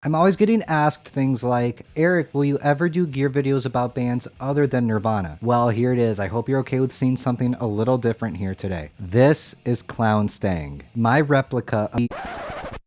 I'm always getting asked things like, Eric, will you ever do gear videos about bands other than Nirvana? Well, here it is. I hope you're okay with seeing something a little different here today. This is Clown Stang, my replica of...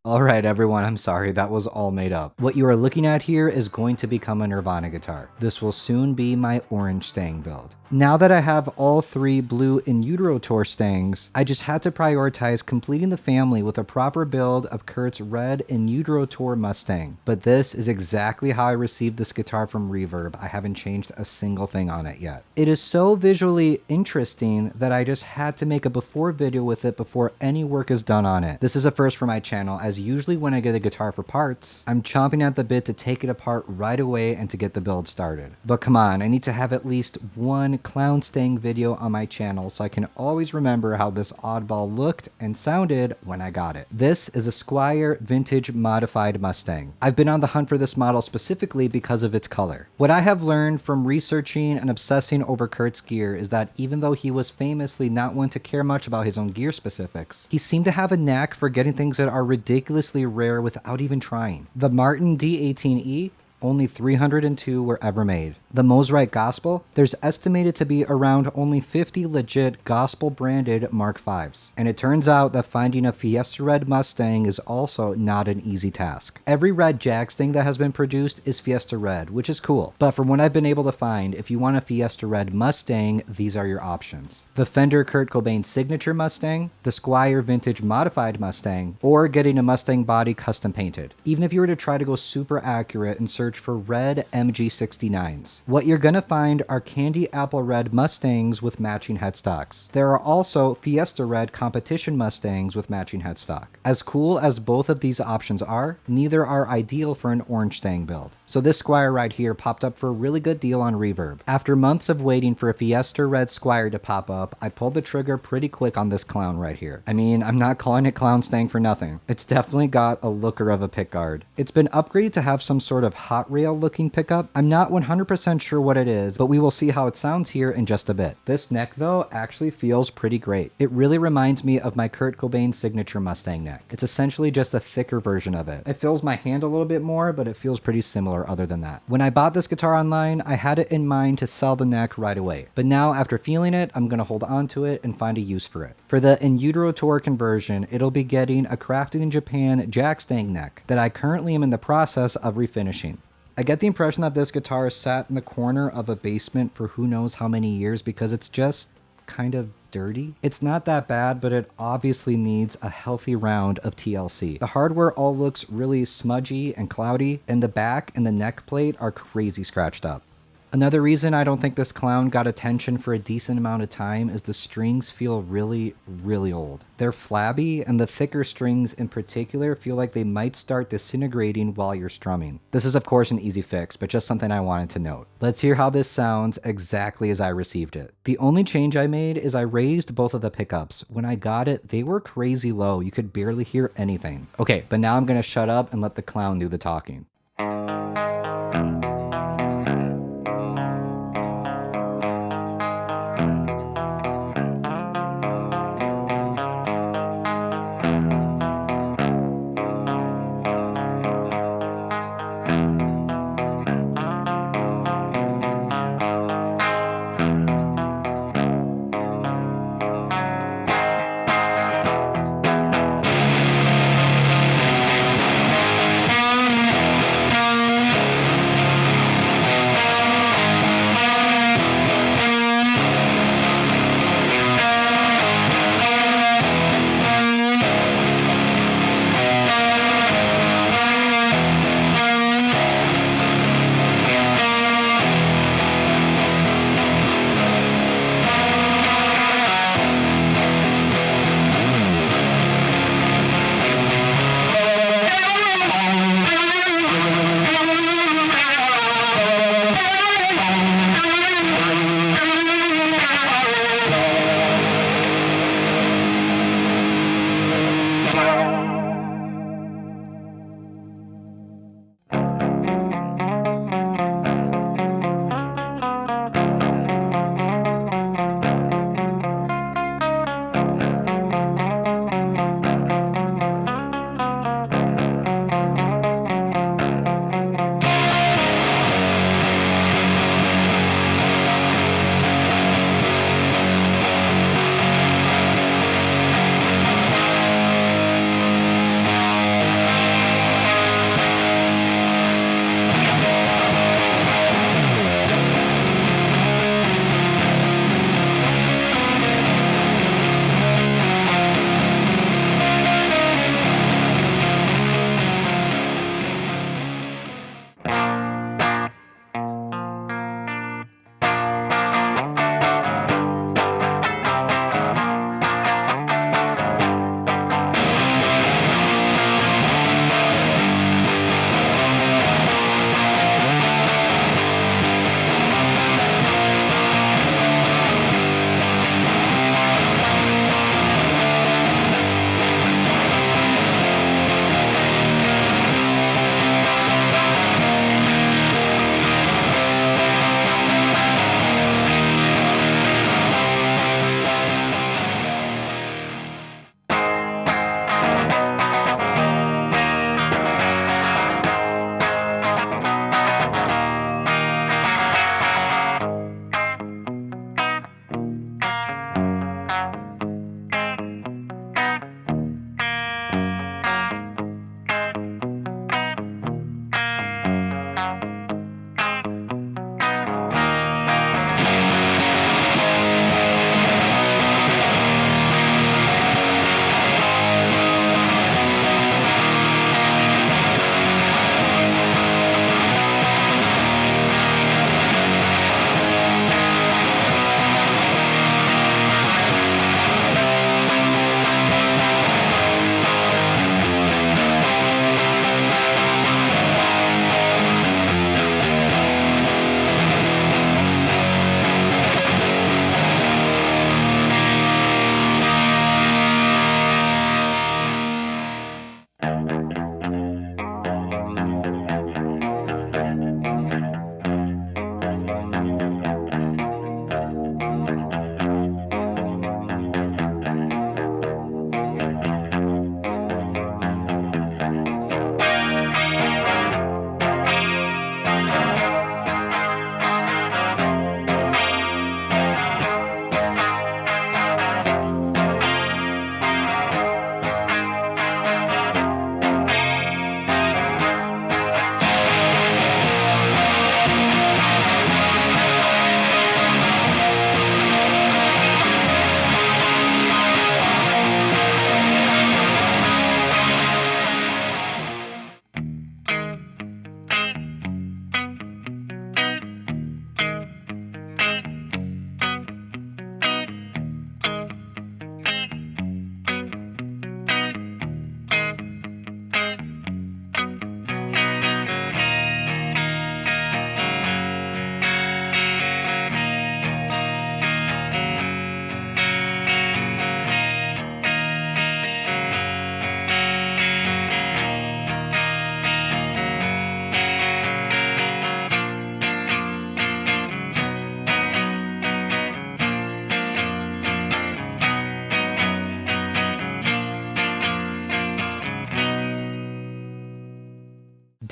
Alright everyone, I'm sorry, that was all made up. What you are looking at here is going to become a Nirvana guitar. This will soon be my orange Stang build. Now that I have all three blue In Utero Tour Stangs, I just had to prioritize completing the family with a proper build of Kurt's red In Utero Tour Mustang. But this is exactly how I received this guitar from Reverb. I haven't changed a single thing on it yet. It is so visually interesting that I just had to make a before video with it before any work is done on it. This is a first for my channel, as usually when I get a guitar for parts, I'm chomping at the bit to take it apart right away and to get the build started. But come on, I need to have at least one Clown Stang video on my channel so I can always remember how this oddball looked and sounded when I got it. This is a Squier Vintage Modified Mustang. I've been on the hunt for this model specifically because of its color. What I have learned from researching and obsessing over Kurt's gear is that even though he was famously not one to care much about his own gear specifics, he seemed to have a knack for getting things that are ridiculously rare without even trying. The Martin D18E, only 302 were ever made. The Mosrite Gospel, there's estimated to be around only 50 legit Gospel branded Mark Vs. And it turns out that finding a Fiesta Red Mustang is also not an easy task. Every red Jag Stang that has been produced is Fiesta Red, which is cool. But from what I've been able to find, if you want a Fiesta Red Mustang, these are your options. The Fender Kurt Cobain Signature Mustang, the Squier Vintage Modified Mustang, or getting a Mustang body custom painted. Even if you were to try to go super accurate and search for red MG69s. What you're gonna find are candy apple red Mustangs with matching headstocks. There are also Fiesta Red competition Mustangs with matching headstock. As cool as both of these options are, neither are ideal for an orange Stang build. So this Squier right here popped up for a really good deal on Reverb. After months of waiting for a Fiesta Red Squier to pop up, I pulled the trigger pretty quick on this clown right here. I mean, I'm not calling it Clown Stang for nothing. It's definitely got a looker of a pickguard. It's been upgraded to have some sort of hot rail looking pickup. I'm not 100% sure what it is, but we will see how it sounds here in just a bit. This neck though actually feels pretty great. It really reminds me of my Kurt Cobain signature Mustang neck. It's essentially just a thicker version of it. It fills my hand a little bit more, but it feels pretty similar other than that. When I bought this guitar online, I had it in mind to sell the neck right away. But now after feeling it, I'm gonna hold on to it and find a use for it. For the In Utero Tour conversion, it'll be getting a Crafted in Japan Jag Stang neck that I currently am in the process of refinishing. I get the impression that this guitar sat in the corner of a basement for who knows how many years because it's just kind of dirty. It's not that bad, but it obviously needs a healthy round of TLC. The hardware all looks really smudgy and cloudy, and the back and the neck plate are crazy scratched up. Another reason I don't think this clown got attention for a decent amount of time is the strings feel really, really old. They're flabby, and the thicker strings in particular feel like they might start disintegrating while you're strumming. This is of course an easy fix, but just something I wanted to note. Let's hear how this sounds exactly as I received it. The only change I made is I raised both of the pickups. When I got it, they were crazy low. You could barely hear anything. Okay, but now I'm gonna shut up and let the clown do the talking.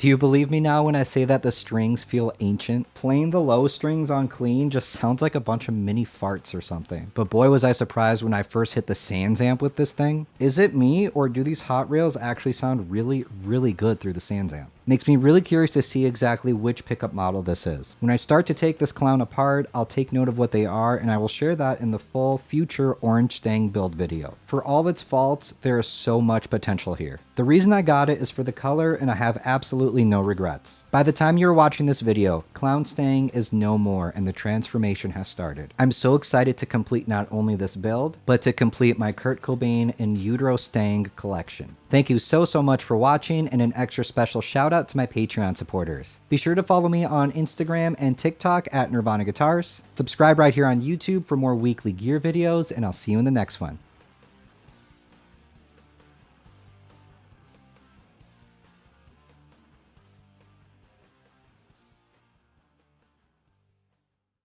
Do you believe me now when I say that the strings feel ancient? Playing the low strings on clean just sounds like a bunch of mini farts or something. But boy was I surprised when I first hit the Sans amp with this thing. Is it me, or do these hot rails actually sound really, really good through the Sans amp? Makes me really curious to see exactly which pickup model this is. When I start to take this clown apart, I'll take note of what they are, and I will share that in the full future Orange Stang build video. For all its faults, there is so much potential here. The reason I got it is for the color, and I have absolutely no regrets. By the time you're watching this video, Clown Stang is no more, and the transformation has started. I'm so excited to complete not only this build, but to complete my Kurt Cobain and Utero Stang collection. Thank you so much for watching, and an extra special shout out to my Patreon supporters. Be sure to follow me on Instagram and TikTok at Nirvana Guitars. Subscribe right here on YouTube for more weekly gear videos, and I'll see you in the next one.